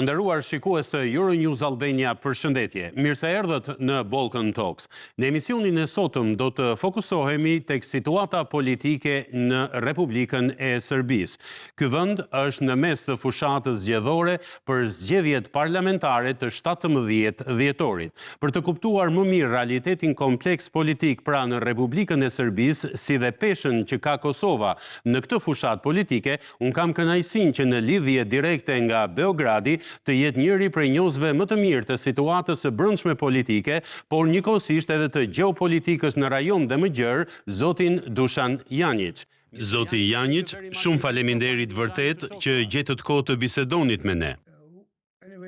Të nderuar shikues të Euronews Albania, përshëndetje. Mirë se erdhët në Balkan Talks. Në emisionin e sotëm do të fokusohemi tek situata politike në Republikën e Serbisë. Ky vend është në mes të fushatës zgjedhore për zgjedhjet parlamentare të 17 dhjetorit. Për të kuptuar më mirë realitetin kompleks politik pra në Republikën e Serbisë, si dhe peshën që ka Kosova në këtë fushat politike, unë kam kënaqësinë që në lidhje direkte nga Beogradi të jetë njëri prej njohësve më të mirë të situatës së brendshme politike, por njëkohësisht edhe të gjeopolitikës në rajon dhe më gjerë, zotin Dušan Janjić. Zoti Janjić, shumë faleminderit vërtet që gjetët kohë të bisedonit me ne.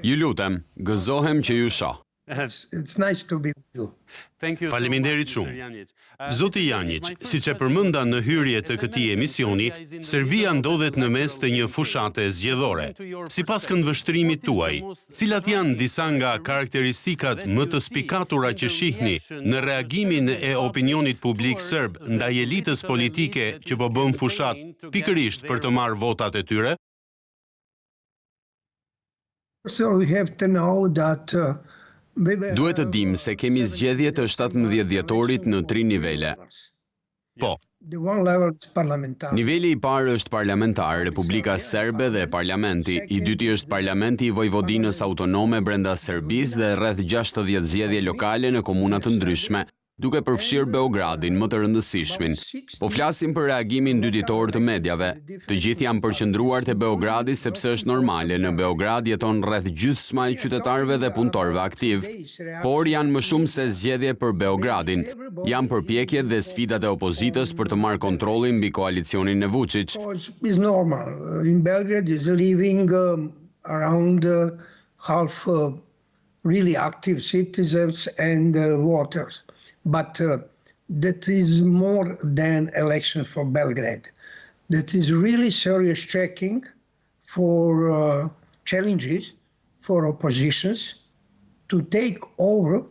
Ju lutem, gëzohem që ju shoh. It's nice to be with you. Faleminderit shumë. Zoti Janjić, siç e përmenda në hyrje të këtij emisioni, Serbia ndodhet në mes të një fushate zgjedhore. Sipas këndvështrimit tuaj, cilat janë disa nga karakteristikat më të spikatura që shihni në reagimin e opinionit publik serb ndaj elitës politike që po bën fushat pikërisht për të marrë votat e tyre? So we have to know that Duhet të dim se kemi zgjedhje të 17 dhjetorit në 3 nivele. Po. the one level is parliamentary. Niveli i parë është parlamentar, Republika Serbe dhe parlamenti. I dyti është parlamenti i Vojvodinës autonome brenda Serbisë dhe rreth 60 zgjedhje lokale në komuna të ndryshme, duke përfshirë Beogradin, më të rëndësishmin. Po flasim për reagimin dyditor të medjave. Të gjithë janë përqendruar te Beogradi sepse është normale, në Beograd jeton rreth gjysma e qytetarëve dhe punëtorëve aktiv, por janë më shumë se zgjedhje për Beogradin. Janë përpjekjet dhe sfidat e opozitës për të marrë kontrollin mbi koalicionin e Vučić. It's normal. In Belgrade is living around half really active citizens and voters. But that is more than election for Belgrade. That is really serious checking for challenges for oppositions to take over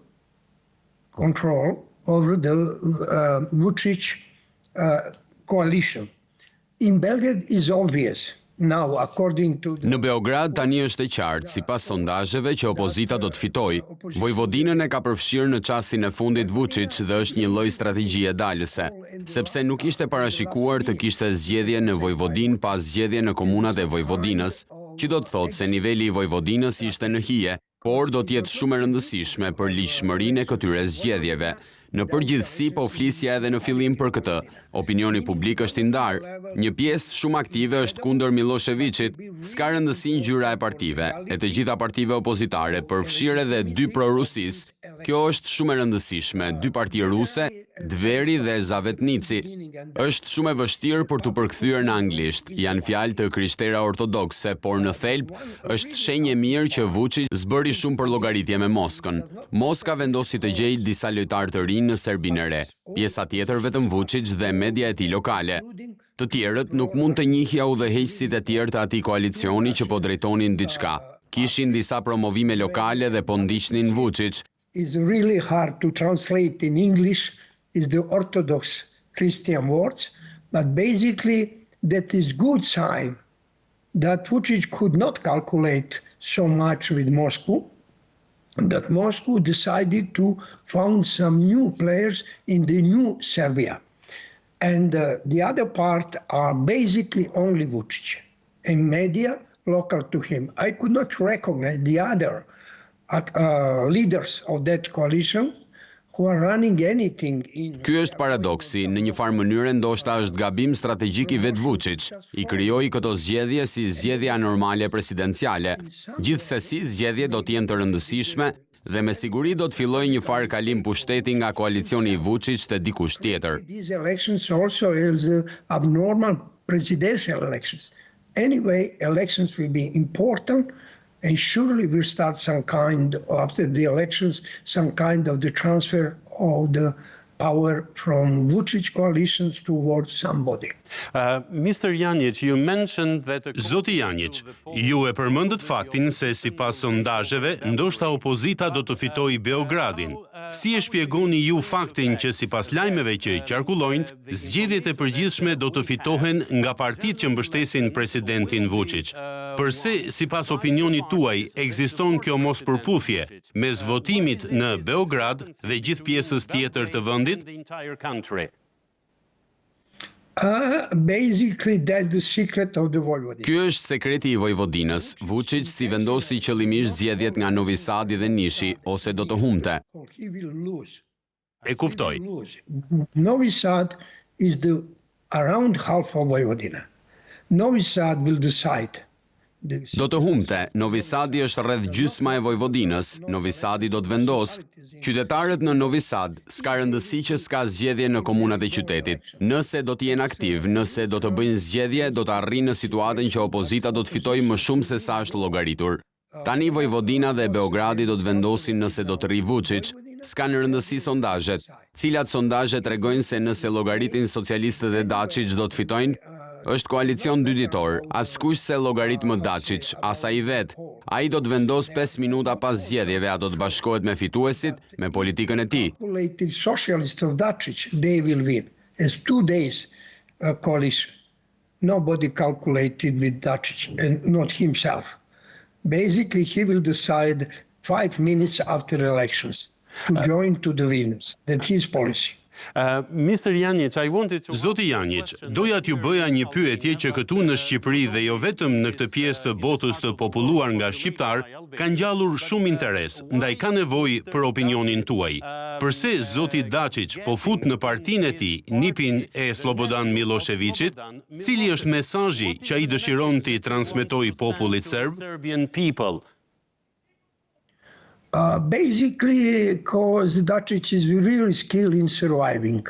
control over the Vučić coalition. In Belgrade is obvious. Now, according to Në Beograd tani është e qartë, sipas sondazheve, që opozita do të fitojë. Vojvodinën e ka përfshirë në çastin e fundit Vučić dhe është një lloj strategjie dalëse, sepse nuk ishte parashikuar të kishte zgjedhje në Vojvodinë pas zgjedhje në komunat e Vojvodinës, që do të thotë se niveli i Vojvodinës ishte në hije, por do të jetë shumë e rëndësishme për ligjshmërinë e këtyre zgjedhjeve. Në përgjithësi po flisja edhe në fillim për këtë. Opinioni publik është i ndarë. Një pjesë shumë aktive është kundër Miloševićit, s'ka rëndësi ngjyra e partive, e të gjitha partive opozitare, përfshirë edhe 2 pro-Rusisë. Kjo është shumë e rëndësishme, 2 parti ruse, Dveri dhe Zavetnici. Është shumë e vështirë për të përkthyer në anglisht. Janë fjalë të krishtera ortodokse, por në thelb është shenjë mirë që Vučić zbëri shumë për llogaritje me Moskën. Moska vendosi të gjejë disa lojtarë të rinj në Serbinë e re. Pjesa tjetër vetëm Vučić dhe media e tij lokale. Të tjerët nuk mund të njihja udhëheqësit e tjerë të atij koalicioni që po drejtonin diçka. Kishin disa promovime lokale dhe po ndiqnin Vučić. It's really hard to translate in English is the Orthodox Christian words, but basically that is good sign that Vučić could not calculate so much with Moscow, and that Moscow decided to found some new players in the new Serbia. And the other part are basically only Vučić and media local to him. I could not recognize the other leaders of that coalition who are running anything in. Ky është paradoksi, në një farë mënyrë ndoshta është gabim strategjik i vet Vučić. I krijoi këto zgjedhje si zgjedhja normale presidenciale. Gjithsesi, zgjedhjet do të jenë të rëndësishme dhe me siguri do të fillojë një farë kalim pushteti nga koalicioni i Vučić te dikush tjetër. These elections also is abnormal presidential elections. Anyway, elections will be important. And surely we'll start some kind, after the elections, some kind of the transfer of the power from Vučić coalitions towards somebody. Mr. Janjić, you mentioned that... Zoti Janjić, ju e përmendët faktin se sipas sondazheve, ndoshta opozita do të fitojë Beogradin. Si e shpjegoni ju faktin që sipas lajmeve që qarkullojnë, zgjedhjet e përgjithshme do të fitohen nga partitë që mbështesin presidentin Vučić? Përse, sipas opinionit tuaj, ekziston kjo mospërputhje mes votimit në Beograd dhe gjithë pjesës tjetër të vendit? Basically, that's the secret of the Vojvodina. Ky është sekreti i Vojvodinës. Vučić si vendosi qëllimisht zgjedhjet nga Novi Sadi dhe Nishi, ose do të humte. He will lose. E kuptoj. Novi Sad is the around half of Vojvodina. Novi Sad will decide. Do të humte. Novi Sadi është rreth gjysma e Vojvodinës. Novi Sadi do të vendos. Qytetarët në Novi Sad s'ka rëndësi që s'ka zgjedhje në komunat e qytetit. Nëse do të jenë aktiv, nëse do të bëjnë zgjedhje, do të arrijnë në situatën që opozita do të fitojë më shumë se sa është llogaritur. Tani Vojvodina dhe Beogradi do të vendosin nëse do të rri Vučić. S'ka në rëndësi sondazhet. Cilat sondazhe tregojnë se nëse llogaritin socialistët e Dačić do të fitojnë, është koalicion dyditor, askush se llogarit më Dačić, as ai vet. Ai do të vendos 5 minuta pas zgjedhjeve, a do të bashkohet me fituesit, me politikën e tij. Calculated socialist of Dačić, they will win. As 2 days coalition. Nobody calculated with Dačić and not himself. Basically, he will decide 5 minutes after elections to join to the winners. That's his policy. Mr. Janjic, I wanted to... Zoti Janjic, doja t'ju bëja një pyetje që këtu në Shqipëri dhe jo vetëm në këtë pjesë të botës të populluar nga shqiptar, ka ngjallur shumë interes, ndaj ka nevojë për opinionin tuaj. Përse zoti Dačić po fut në partinë e tij nipin e Slobodan Miloševićit, cili është mesazhi që ai dëshiron t'i transmetojë popullit serb? Basically, because Dačić is really skilled in surviving.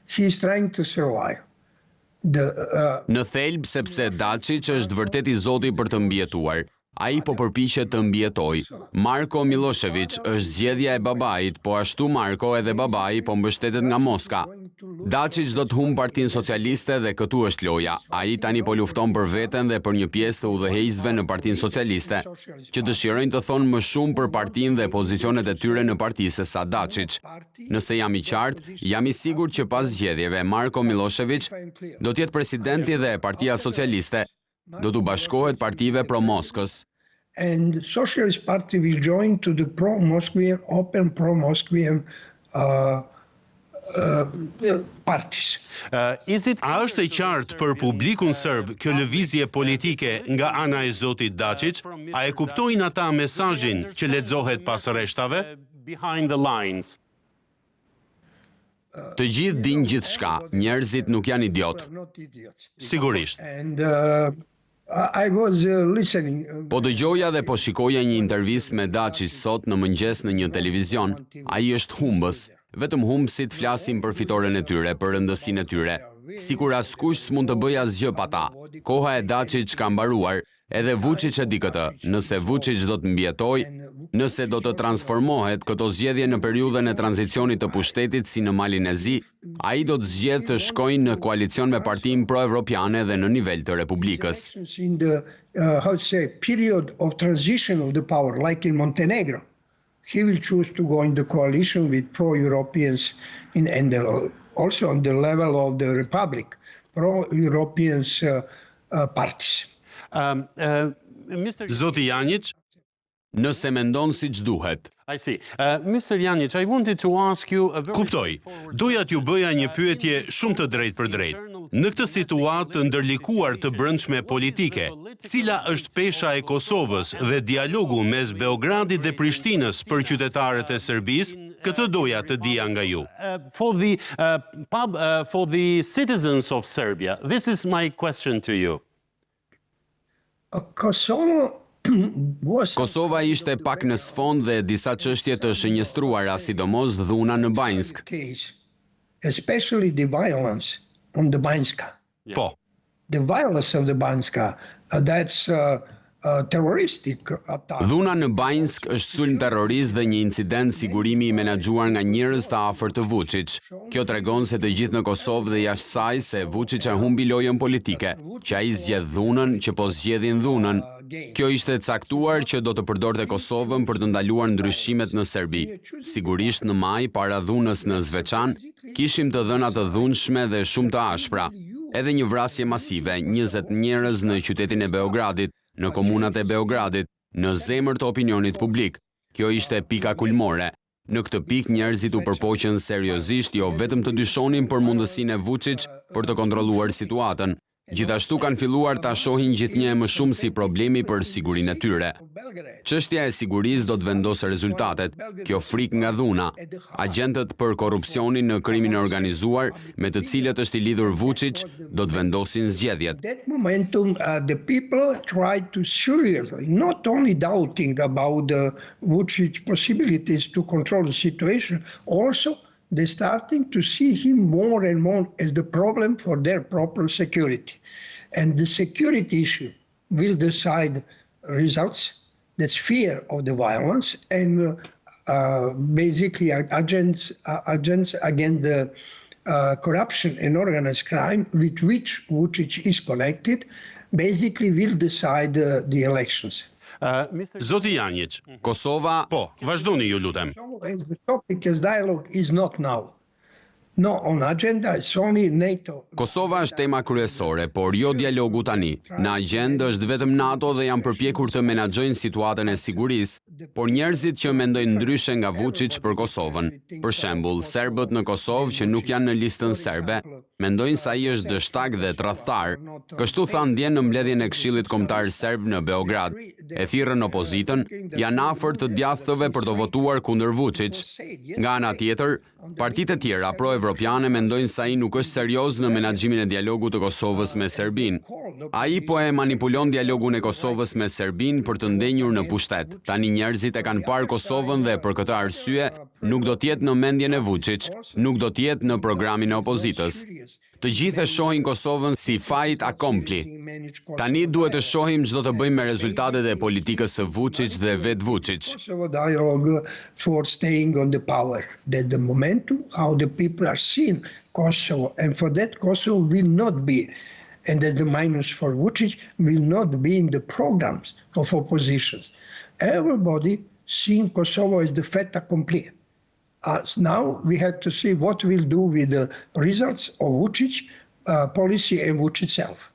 He is trying to survive. Në thelb sepse Dačić është vërtet I zoti për të mbijetuar. Ai po përpiqet të mbijetojë. Marko Milošević është zgjedhja e babait, po ashtu Marko edhe babai po mbështetet nga Moska. Dačić do të humbë Partinë Socialiste dhe këtu është loja. Ai tani po lufton për veten dhe për një pjesë të udhëheqësve në Partinë Socialiste, që dëshirojnë të thonë më shumë për partinë dhe pozicionet e tyre në parti se sa Dačić. Nëse jam I qartë, jam I sigurt që pas zgjedhjeve Marko Milošević do të jetë presidenti dhe Partia Socialiste do të bashkohet partive pro-Moskës. And the Socialist Party will join to the pro-Moscovian, open pro-Moscovian parties. A është e qartë për publikun serb kjo lëvizje politike nga ana e zotit Dačić? A e kuptojnë ata mesazhin që lexohet pas rreshtave? Behind the lines. Të gjithë dinë gjithçka, njerëzit nuk janë idiot. Sigurisht. And I was listening. Po dëgjoja dhe po shikoja një intervistë me Dačić sot në mëngjes në një televizion. Ai është humbës. Vetëm humbësit flasin për fitoren e tyre, për rëndësinë e tyre. Sikur askush s'mund të bëjë asgjë pa ta. Koha e Dačić ka mbaruar. Edhe Vučić e di këtë. Nëse Vučić do të mbietojë, nëse do të transformohet këto zgjedhje në periudhën e tranzicionit të pushtetit si në Malin e Zi, ai do të zgjedhë të shkojnë në koalicion me partinë pro-evropiane dhe në nivel të Republikës. In the period of transition of the power, like in Montenegro, he will choose to go in the coalition with pro-Europeans and also on the level of the Republic, pro-Europeans parties. Zoti Janjic, nëse mendon siç duhet. Mr. Janjic, I wanted to ask you a very... Kuptoj, doja t'ju bëja një pyetje shumë të drejtë për drejtë. Në këtë situatë të ndërlikuar të brendshme politike, cila është pesha e Kosovës dhe dialogu mes Beogradit dhe Prishtinës për qytetarët e Serbisë, këtë doja të dija nga ju. For the citizens of Serbia, this is my question to you. Kosova ishte pak në sfond dhe disa çështje të shënjestruara, sidomos dhuna në Banjsk. Especially the violence on the Banjska. Po. The violence of the Banjska, that's terroristic attack. Dhuna në Banjsk është sulm terrorist dhe një incident sigurimi i menaxhuar nga njerëz të afërt të Vučić. Kjo tregon se të gjithë në Kosovë dhe jashtë saj se Vučić e humbi lojën politike, që ai zgjedh dhunën që po zgjedhin dhunën. Kjo ishte caktuar që do të përdorte Kosovën për të ndaluar ndryshimet në Serbi. Sigurisht në maj, para dhunës në Zveçan, kishim të dhëna të dhunshme dhe shumë të ashpra. Edhe një vrasje masive, 20 njerëz në qytetin e Beogradit, në komunat e Beogradit, në zemër të opinionit publik. Kjo ishte pika kulmore. Në këtë pikë njerëzit u përpoqën seriozisht jo vetëm të dyshonin për mundësinë e Vučić për të kontrolluar situatën. Gjithashtu kanë filluar ta shohin gjithnjë më shumë si problemi për sigurinë e tyre. Çështja e sigurisë do të vendosë rezultatet. Kjo frikë nga dhuna, agjentët për korrupsionin në krimin e organizuar, me të cilët është i lidhur Vučić, do të vendosin zgjedhjet. That momentum, the people tried to seriously, not only doubting about the Vučić possibilities to control the situation, also they're starting to see him more and more as the problem for their proper security. And the security issue will decide results. That's fear of the violence and basically agents against the corruption and organized crime with which Vučić is connected basically will decide the elections. Zoti Janjić, Kosova, po, vazhdoni ju lutem. As the topic as dialogue is not now. No on agenda, it's only NATO. Kosova është tema kryesore, por jo dialogu tani. Në agjendë është vetëm NATO dhe janë përpjekur të menaxhojnë situatën e sigurisë, por njerëzit që mendojnë ndryshe nga Vučić për Kosovën. Për shembull, serbët në Kosovë që nuk janë në listën serbe, mendojnë se ai është dështak dhe tradhtar. Kështu thanë dje në mbledhjen e Këshillit Kombëtar Serb në Beograd. E thirrën opozitën, janë afër të djathtë për të votuar kundër Vučić. Nga ana tjetër, partitë e tjera pro-evropiane mendojnë se ai nuk është serioz në menaxhimin e dialogut të Kosovës me Serbinë. Ai po e manipulon dialogun e Kosovës me Serbinë për të ndenjur në pushtet. Tani njerëzit e kanë parë Kosovën dhe për këtë arsye nuk do të jetë në mendjen e Vučić, nuk do të jetë në programin e opozitës. Të gjithë e shohin Kosovën si fait accompli. Tani duhet të shohim ç'do të bëjmë me rezultatet e politikës së Vučić dhe vet Vučić. Kosovo dialogue for staying on the power. That the momentum, how the people are seeing Kosovo, and for that Kosovo will not be, and that the minus for Vučić will not be in the programs of oppositions. Everybody seeing Kosovo as the fait accompli. Now we have to see what we'll do with the results of Vučić policy and Vučić self.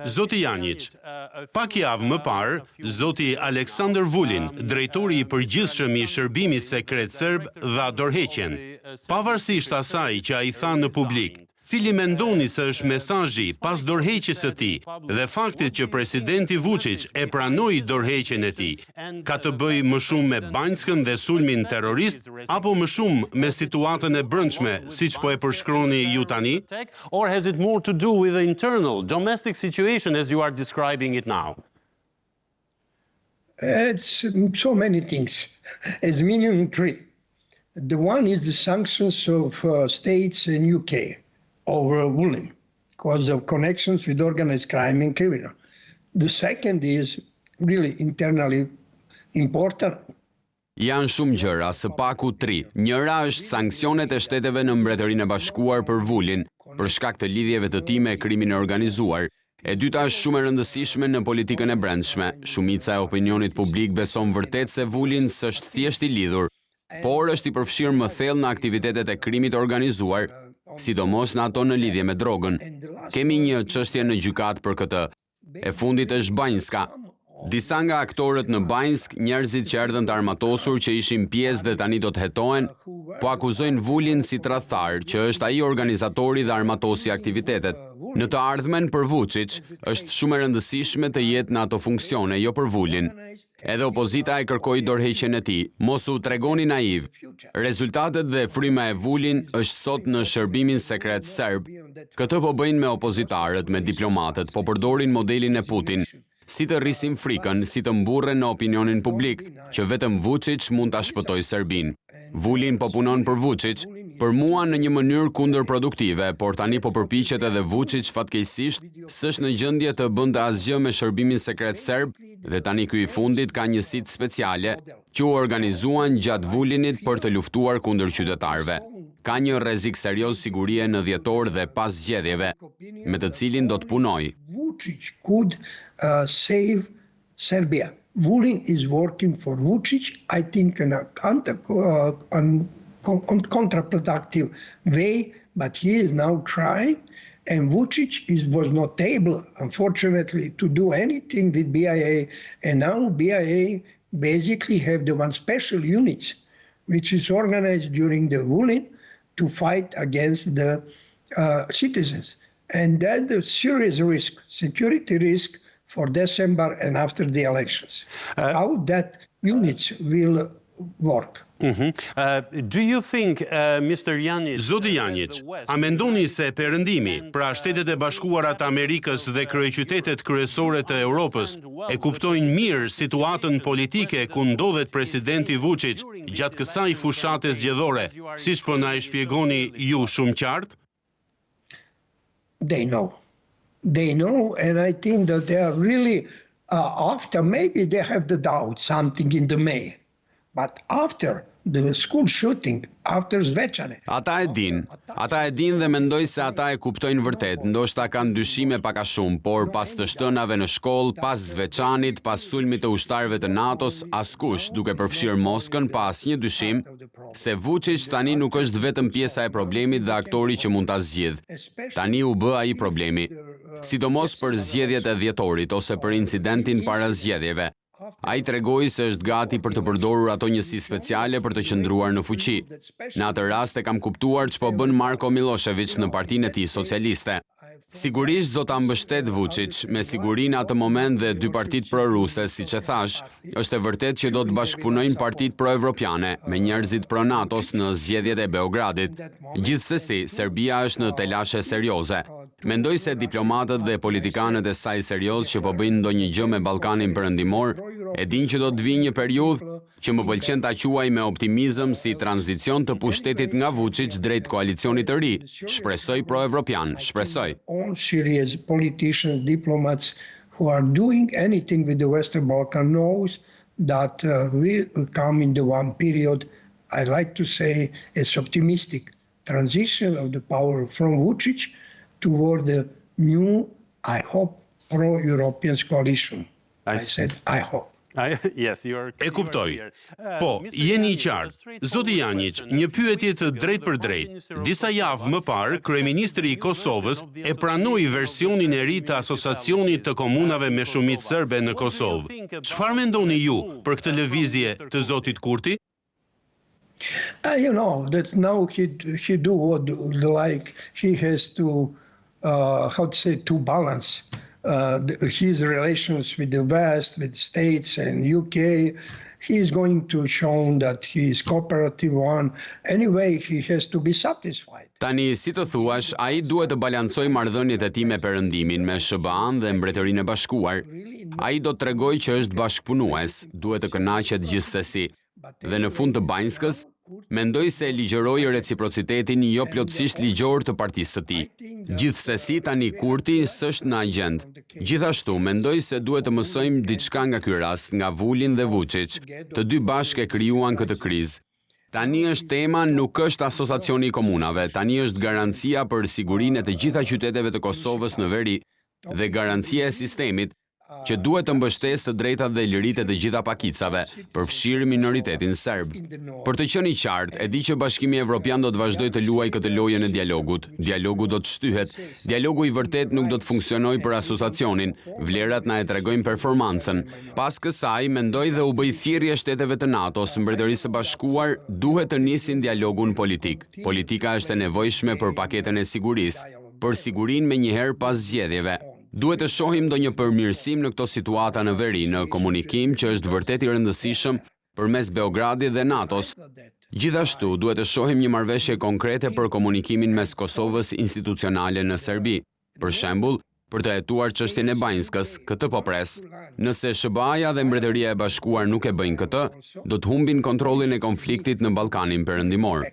Zoti Janjić, pak javë më parë, zoti Aleksandar Vulin, drejtori i përgjithshëm i Shërbimit Sekret Serb, dha dorëheqjen. Pavarësisht asaj që ai tha në publik, cili mendoni se është mesazhi pas dorëheqjes së tij dhe faktit që presidenti Vučić e pranoi dorëheqjen e tij, ka të bëjë më shumë me Banjskën dhe sulmin terrorist apo më shumë me situatën e brendshme, siç po e përshkroni ju tani? Or has it more to do with the internal domestic situation as you are describing it now? It's so many things, as minimum three. The one is the sanctions of states and UK. Over Vulin because of connections with organized crime and criminal. The second is really internally important. Janë shumë gjëra, së paku 3. Njëra është sanksionet e shteteve në Mbretërinë e Bashkuar për Vulin, për shkak të lidhjeve të tij me krimin e organizuar. E dyta është shumë e rëndësishme në politikën e brendshme. Shumica e opinionit publik beson vërtet se Vulin s'është thjesht i lidhur, por është i përfshirë më thellë në aktivitetet e krimit organizuar, sidomos në ato në lidhje me drogën. Kemi një çështje në gjykatë për këtë. E fundit është Banjska. Disa nga aktorët në Banjsk, njerëzit që erdhën të armatosur që ishin pjesë dhe tani do të hetohen, po akuzojnë Vulin si tradhtar, që është ai organizatori dhe armatosi aktivitetet. Në të ardhmen për Vučić, është shumë e rëndësishme të jetë në ato funksione, jo për Vulin. Edhe opozita e kërkoi dorëheqjen e tij. Mos u tregoni naiv. Rezultatet dhe fryma e Vulin është sot në Shërbimin Sekret Serb. Këtë po bëjnë me opozitarët, me diplomatët, po përdorin modelin e Putin. Si të rrisin frikën, si të mburren në opinionin publik, që vetëm Vučić mund ta shpëtojë Serbinë. Vulin po punon për Vučić, Për mua në një mënyrë kundërproduktive, por tani po përpiqet edhe Vučić fatkeqësisht s'është në gjendje të bënte asgjë me shërbimin sekret serb dhe tani ky i fundit ka një sit speciale që u organizuan gjatë vullinit për të luftuar kundër qytetarëve. Ka një rrezik serioz sigurie në dhjetor dhe pas zgjedhjeve, me të cilin do të punoj. Vučić could save Serbia. Vulin is working for Vučić, I think, in a counterproductive way, but he is now trying, and Vučić was not able, unfortunately, to do anything with BiA, and now BiA basically have the one special unit, which is organized during the Vulin to fight against the citizens. And that's a serious risk, security risk for December and after the elections. How that units will work. Do you think, Mr. Janić... Zoti Janić, a mendoni se Perëndimi, pra Shtetet e Bashkuara të Amerikës dhe kryeqytetet kryesore të Europës, e kuptojnë mirë situatën politike ku ndodhet presidenti Vučić gjatë kësaj fushate zgjedhore, siç po na e shpjegoni ju shumë qartë? They know. They know, and I think that they are really, after maybe they have the doubt, something in the May, but after the school shooting, after Zvečane. Ata e din dhe mendoj se ata e kuptojnë vërtet, ndoshta kanë dyshime pak a shumë, por pas të shtënave në shkollë, pas Zvečanit, pas sulmit të ushtarëve të NATO-s, askush, duke përfshirë Moskën, pa asnjë dyshim se Vučić tani nuk është vetëm pjesa e problemit dhe aktori që mund ta zgjidh. Tani u bë ai problemi, sidomos për zgjedhjet e dhjetorit ose për incidentin para zgjedhjeve. Ai tregoi se është gati për të përdorur ato njësi speciale për të qëndruar në fuqi. Në atë rast e kam kuptuar ç'po bën Marko Milošević në partinë e tij socialiste. Sigurisht do ta mbështet Vučić, me siguri në atë moment dhe dy partitë pro-ruse, siç e thash, është e vërtetë që do të bashkëpunojnë partitë pro-evropiane me njerëzit pro-NATO-s në zgjedhjet e Beogradit. Gjithsesi, Serbia është në telashe serioze. Mendoj se diplomatët dhe politikanët e saj serioz që po bëjnë ndonjë gjë me Ballkanin Perëndimor e dinë që do të vijë një periudhë që më pëlqen ta quaj me optimizëm si tranzicion të pushtetit nga Vučić drejt koalicionit të ri. Shpresoj pro-evropian, shpresoj. All serious politicians, diplomats who are doing anything with the Western Balkan knows that we come in the one period, I like to say, it's optimistic transition of the power from Vučić toward the new, I hope, pro-European coalition. I said, I hope. E kuptoj. Po, jeni i qartë. Zoti Janić, një pyetje të drejtë për drejtë. Disa javë më parë, kryeministri i Kosovës e pranoi versionin e ri të asociacionit të komunave me shumicë serbe në Kosovë. Çfarë mendoni ju për këtë lëvizje të zotit Kurti? You know, that now he do what like he has to how to say, to balance his relations with the West, with the States and UK. He is going to show that he is cooperative one. Anyway, he has to be satisfied. Tani, si të thuash, ai duhet të balancoj marrëdhëniet e tij me Perëndimin, me SBA-n dhe Mbretërinë e Bashkuar. Ai do të tregojë që është bashkëpunues, duhet të kënaqet gjithsesi. Dhe në fund të Banjskës, mendoj se ligjëroi reciprocitetin jo plotësisht ligjor të partisë së tij. Gjithsesi tani Kurti s'është në agjend. Gjithashtu mendoj se duhet të mësojmë diçka nga ky rast, nga Vulin dhe Vučić. Të dy bashkë e krijuan këtë krizë. Tani është tema nuk është asociacioni i komunave, tani është garancia për sigurinë e të gjitha qyteteve të Kosovës në veri dhe garancia e sistemit që duhet të mbështesë të drejtat dhe liritë e të gjitha pakicave, përfshirë minoritetin serb. Për të qenë i qartë, e di që Bashkimi Evropian do të vazhdojë të luajë këtë lojën e dialogut. Dialogu do të shtyhet. Dialogu i vërtet nuk do të funksionojë për asociacionin. Vlerat na e tregojnë performancën. Pas kësaj, mendoj dhe u bëj thirrje shteteve të NATO-s, Mbretërisë së Bashkuar, duhet të nisin dialogun politik. Politika është e nevojshme për paketën e sigurisë, për sigurinë menjëherë pas zgjedhjeve. Duhet të shohim ndonjë përmirësim në këto situata në veri, në komunikim që është vërtet i rëndësishëm përmes Beogradit dhe NATO-s. Gjithashtu, duhet të shohim një marrëveshje konkrete për komunikimin mes Kosovës institucionale në Serbi. Për shembull, për të hetuar çështjen e Banjskës, këtë po pres. Nëse SBA-ja dhe Mbretëria e Bashkuar nuk e bëjnë këtë, do të humbin kontrollin e konfliktit në Ballkanin Perëndimor.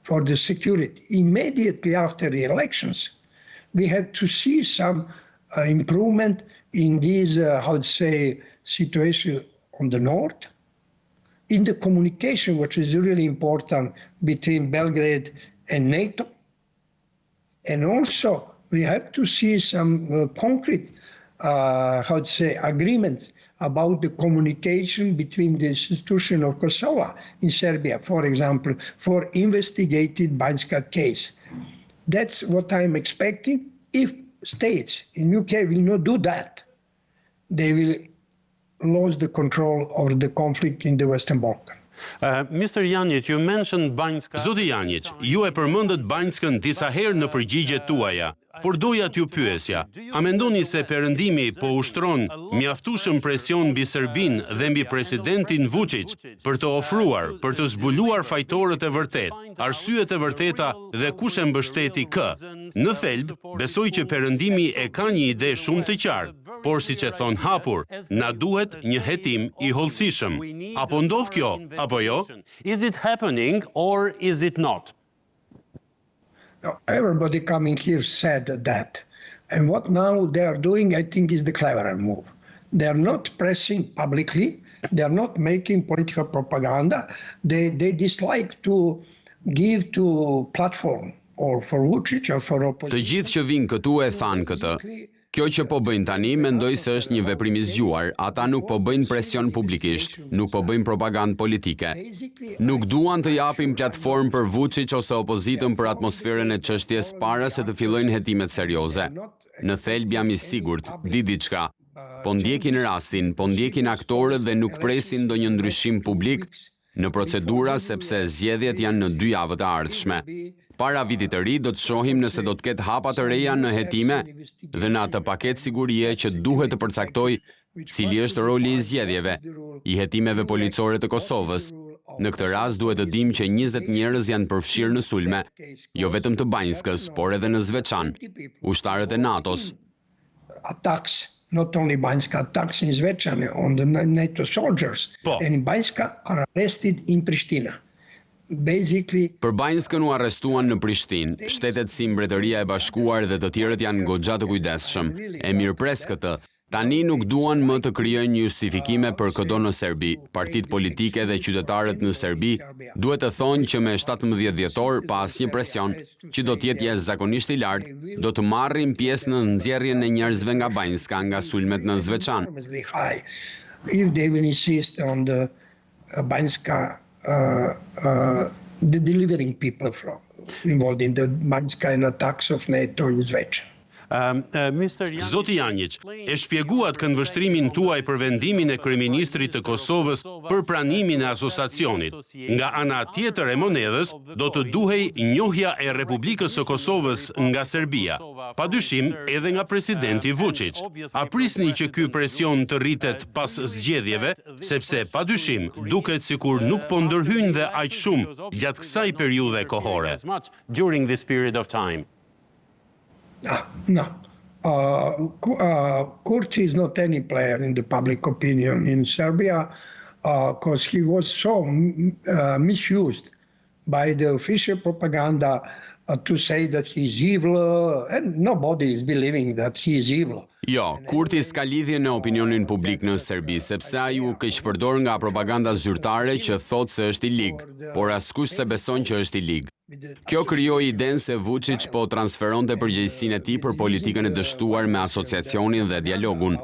for the security. Immediately after the elections, we had to see some improvement in this, situation on the north, in the communication, which is really important between Belgrade and NATO. And also, we have to see some concrete, agreements about the communication between the institution of Kosovo in Serbia, for example, for investigated Banjska case. That's what I'm expecting. If states in UK will not do that, they will lose the control of the conflict in the Western Balkans. Mr. Janic, you mentioned Banjska. Zoti Janic, ju e përmendët Banjskën disa herë në përgjigjet tuaja, por doja t'ju pyesja, a mendoni se Perëndimi po ushtron mjaftueshëm presion mbi Serbinë dhe mbi presidentin Vučić për të ofruar, për të zbuluar fajtorët e vërtet, arsyet e vërteta dhe kush e mbështeti kë? Në thelb, besoj që Perëndimi e ka një ide shumë të qartë, por siç e thon hapur, na duhet një hetim i hollësishëm. Apo ndodh kjo, apo jo? Is it happening or is it not? Everybody coming here said that. And what now they are doing, I think, is the cleverer move. They are not pressing publicly. They are not making political propaganda. They dislike to give to platform or for Vučić or for opposition. Të gjithë që vinë këtu e thanë këtë. Kjo që po bëjnë tani, mendoj se është një veprim i zgjuar. Ata nuk po bëjnë presion publikisht, nuk po bëjnë propagandë politike. Nuk duan të japin platformë për Vučić ose opozitën për atmosferën e çështjes para se të fillojnë hetimet serioze. Në thelb jam i sigurt, di diçka. Po ndjekin rastin, po ndjekin aktorët dhe nuk presin ndonjë ndryshim publik në procedura sepse zgjedhjet janë në 2 javët e ardhshme. Para vitit të ri do të shohim nëse do të ketë hapa të reja në hetime dhe në atë paketë sigurie që duhet të përcaktoj cili është roli i zgjedhjeve, i hetimeve policore të Kosovës. Në këtë rast duhet të dimë që 20 njerëz janë përfshirë në sulme, jo vetëm të Banjskës, por edhe në Zvečan, ushtarët e NATO-s. Attacks, not only Banjska, attacks in Zvečan on the NATO soldiers, and in Banjska are arrested in Pristina. Për Banjskën u arrestuan në Prishtinë, shtetet si Mbretëria e Bashkuar dhe të tjerët janë goxha të kujdesshëm. E mirëpres këtë. Tani nuk duan më të krijojnë justifikime për këdo në Serbi. Partitë politike dhe qytetarët në Serbi duhet të thonë që me 17 dhjetor, pa asnjë presion, që do të jetë jashtëzakonisht i lartë, do të marrin pjesë në nxjerrjen e njerëzve nga Banjska, nga sulmet në Zvečan. If they will insist on the Banjska the delivering people from involved in the Banjska and attacks of NATO in Zvečan. Zoti Janic, e shpjeguat këndvështrimin tuaj për vendimin e kryeministrit të Kosovës për pranimin e asociacionit. Nga ana tjetër e monedhës, do të duhej njohja e Republikës së Kosovës nga Serbia, padyshim edhe nga presidenti Vučić. A prisni që ky presion të rritet pas zgjedhjeve, sepse padyshim duket sikur nuk po ndërhyjnë dhe aq shumë gjatë kësaj periudhe kohore. During this period of time. No. Kurti is not any player in the public opinion in Serbia because he was so misused by the official propaganda to say that he is evil, and nobody is believing that he is evil. Jo, Kurti s'ka lidhje në opinionin publik në Serbi, sepse ai u keqpërdor nga propaganda zyrtare që thotë se është i ligë, por askush se beson që është i ligë. Kjo krijoi idenë se Vučić po transferonte përgjegjësinë e tij për politikën e dështuar me asociacionin dhe dialogun.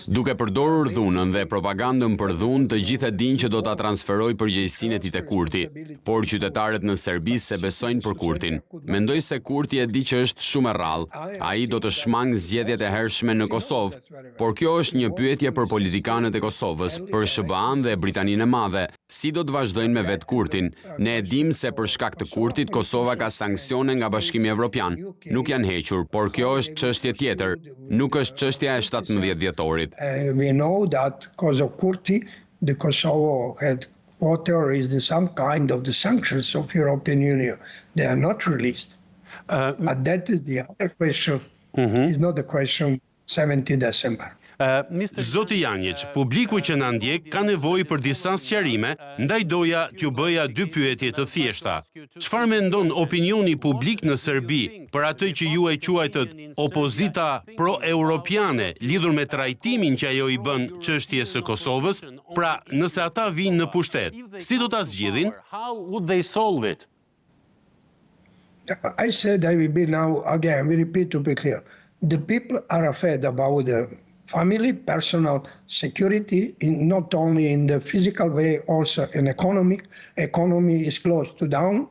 Duke përdorur dhunën dhe propagandën për dhunë, të gjithë e dinë që do ta transferojë përgjegjësinë e tij te Kurti, por qytetarët në Serbi se besojnë për Kurtin. Mendoj se Kurti e di që është shumë e rrallë. Ai do të shmangë zgjedhjet e hershme në Kosovë, por kjo është një pyetje për politikanët e Kosovës, për SBA-n dhe Britaninë e Madhe. Si do të vazhdojnë me vetë Kurtin? Ne e dimë se për shkak të Kurtit, Kosova ka sanksione nga Bashkimi Evropian. Nuk janë hequr, por kjo është çështje tjetër. Nuk është çështja e 17 dhjetorit. We know that because of Kurti, the Kosovo headquarters is in some kind of the sanctions of European Union. They are not released. But that is the other question. It's not the question 17 December. Zoti Janjić, publiku që na ndjek ka nevojë për disa sqarime, ndaj doja t'ju bëja dy pyetje të thjeshta. Çfarë mendon opinioni publik në Serbi për atë që ju e quajtët opozita pro-europiane lidhur me trajtimin që ajo i bën çështjes së Kosovës, pra nëse ata vinë në pushtet, si do ta zgjidhin? How would they solve it? I said I will be now, again, we repeat to be clear. The people are afraid about the family, personal security, not only in the physical way, also in economic. Economy is close to down.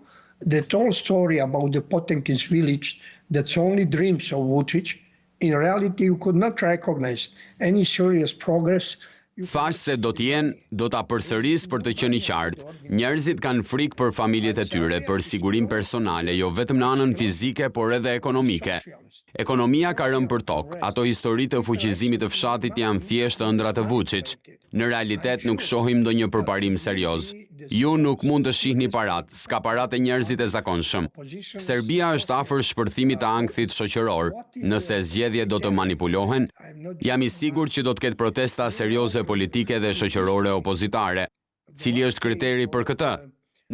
The whole story about the Potemkin's village, that's only dreams of Vučić. In reality, you could not recognize any serious progress. Thash se do ta përsëris për të qenë i qartë. Njerëzit kanë frikë për familjet e tyre, për sigurinë personale, jo vetëm në anën fizike, por edhe ekonomike. Ekonomia ka rënë për tokë. Ato historitë të fuqizimit të fshatit janë thjesht ëndra të Vučić. Në realitet nuk shohim ndonjë përparim serioz. Ju nuk mund të shihni parat, s'ka parat e njerëzit e zakonshëm. Serbia është afër shpërthimit të ankthit shoqëror. Nëse zgjedhjet do të manipulohen, jam i sigurt që do të ketë protesta serioze politike dhe shoqërore opozitare. Cili është kriteri për këtë?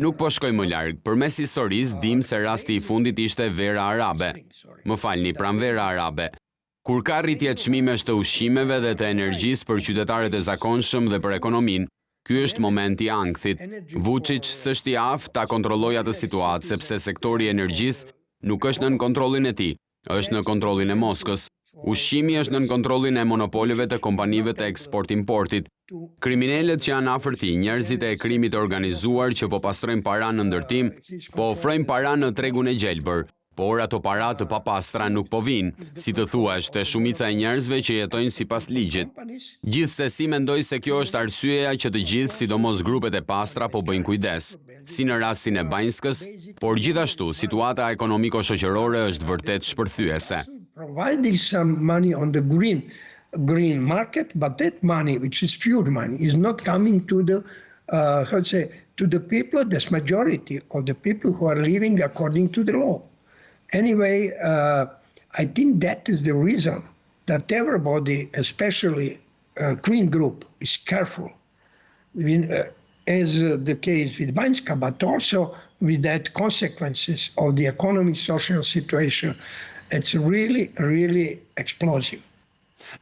Nuk po shkoj më larg. Përmes historisë dim se rasti i fundit ishte vera arabe. Më falni, pranvera arabe. Kur ka rritje çmimesh të ushqimeve dhe të energjisë për qytetarët e zakonshëm dhe për ekonominë, ky është momenti i ankthit. Vučić s'është i aftë ta kontrollojë atë situatë sepse sektori i energjisë nuk është nën kontrollin e tij, është në kontrollin e Moskës. Ushqimi është nën kontrollin e monopoleve të kompanive të eksport-importit. Kriminalët që janë afër tij, njerëzit e krimit të organizuar që po pastrojnë para në ndërtim, po ofrojnë para në tregun e gjelbër. Por ato para të papastra nuk po vinë, si të thuash, te shumica e njerëzve që jetojnë sipas ligjit. Gjithsesi mendoj se kjo është arsyeja që të gjithë, sidomos grupet e pastra, po bëjnë kujdes, si në rastin e Banjskës, por gjithashtu situata ekonomiko-shoqërore është vërtet shpërthyese. Providing some money on the green market, but that money, which is fuel money, is not coming to the to the people, the majority of the people who are living according to the law. Anyway, I think that is the reason that everybody, especially Green Group, is careful, as the case with Banjska, but also with that consequences of the economic social situation. It's really, really explosive.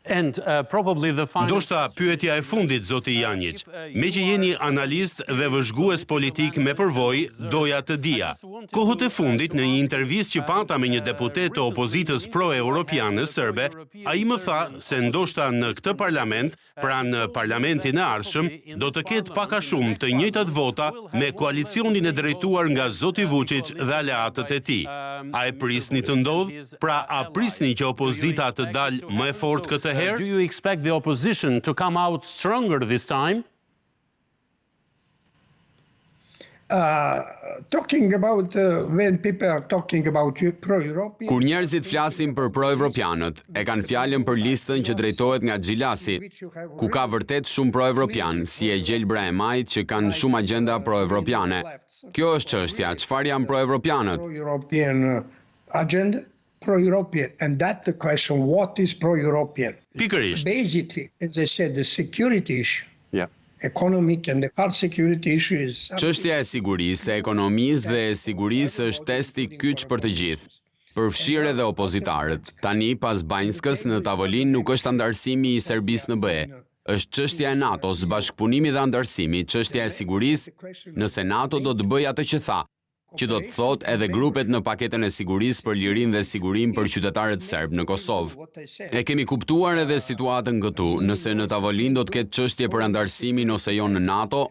And probably the final... Ndoshta pyetja e fundit, zoti Janjić. Me që jeni analist dhe vëzhgues politik me përvojë, doja të dija. Kohët e fundit, në një intervistë që pata me një deputet të opozitës pro-europiane serbe, ai më tha se ndoshta në këtë parlament, pra në parlamentin e ardhshëm, do të ketë pak a shumë të njëjtat vota me koalicionin e drejtuar nga zoti Vučić dhe aleatët e tij. A e prisni të ndodhë? Pra a prisni që opozita të dalë më e fortë këtë herë? Do you expect the opposition to come out stronger this time? Talking about when people are talking about pro-European. Kur njerëzit flasin për pro-evropianët, e kanë fjalën për listën që drejtohet nga Xhilasi, ku ka vërtet shumë pro-evropian, si e gjelbra e majt që kanë shumë agenda pro-evropiane. Kjo është çështja, çfarë janë pro-evropianët? Pro-European agenda, pro-European, and that's the question, what is pro-European? Pikërisht. Basically, as I said, the security issue. Yeah. Economic and the hard security issue is... Çështja e sigurisë, e ekonomisë dhe e sigurisë është testi kyç për të gjithë. Përfshirë edhe opozitarët. Tani, pas Banjskës, në tavolinë nuk është andarësimi i Serbisë në BE. Është çështja e NATO-s, bashkëpunimi dhe andarësimi, çështja e sigurisë, nëse NATO do të bëjë atë që tha, që do të thot edhe grupet në paketën e sigurisë për lirinë dhe sigurinë për qytetarët serb në Kosovë. E kemi kuptuar edhe situatën këtu, nëse në tavolinë do të ketë çështje për andarësimin ose jo në NATO,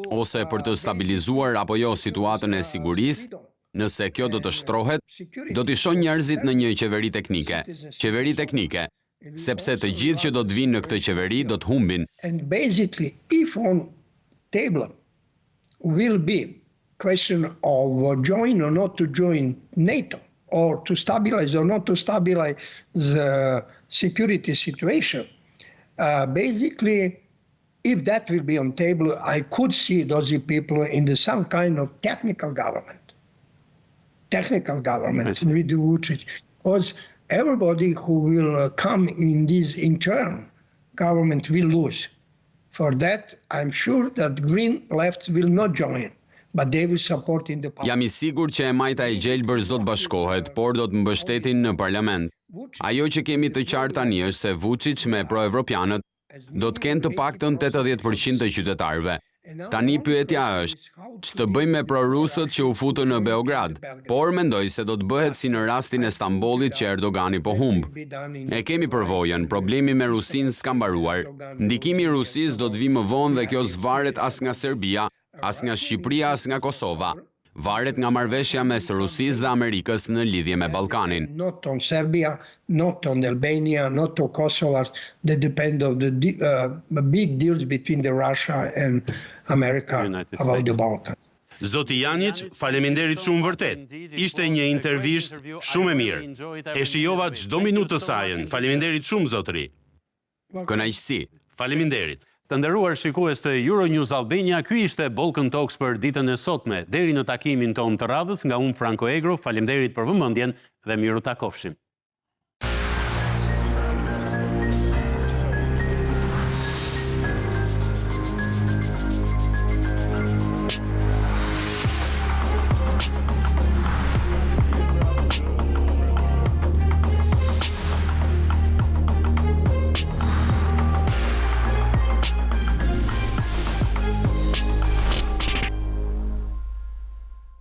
ose për të stabilizuar apo jo situatën e sigurisë, nëse kjo do të shtrohet, do t'i shoh njerëzit në një qeveri teknike. Qeveri teknike, sepse të gjithë që do të vinë në këtë qeveri do të humbin. And basically, if on table will be question of join or not to join NATO, or to stabilize or not to stabilize the security situation, basically, if that will be on table, I could see those people in some kind of technical government with Vučić, because everybody who will come in this interim government will lose. For that, I'm sure that Green Left will not join, but they will support in the parliament. Jam I sigurt që e majta e gjelbër s'do të bashkohet, por do të mbështetin në parlament. Ajo që kemi të qartë tani është se Vučić me pro-evropianët do të kenë të paktën 80% të qytetarëve. Tani pyetja është, ç'të bëjmë me prorusët që u futën në Beograd, por mendoj se do të bëhet si në rastin e Stambollit që Erdogani po humb. E kemi përvojën, problemi me Rusinë s'ka mbaruar. Ndikimi I Rusisë do të vi më vonë dhe kjo s'varet as nga Serbia, as nga Shqipëria, as nga Kosova. Varet nga marrëveshja mes Rusisë dhe Amerikës në lidhje me Ballkanin. Not on Serbia, not on Albania, not on Kosovo, that depend on the big deals between the Russia and America about the Balkans. Zoti Janić, faleminderit shumë vërtet. Ishte një intervistë shumë e mirë. E shijova çdo minutë të sajën. Faleminderit shumë zotëri. Kënaqësi. Faleminderit. Të nderuar shikues të Euronews Albania, ky ishte Balkan Talks për ditën e sotme. Deri në takimin ton të radhës, nga unë Franco Egro, faleminderit për vëmendjen dhe miru takofshim.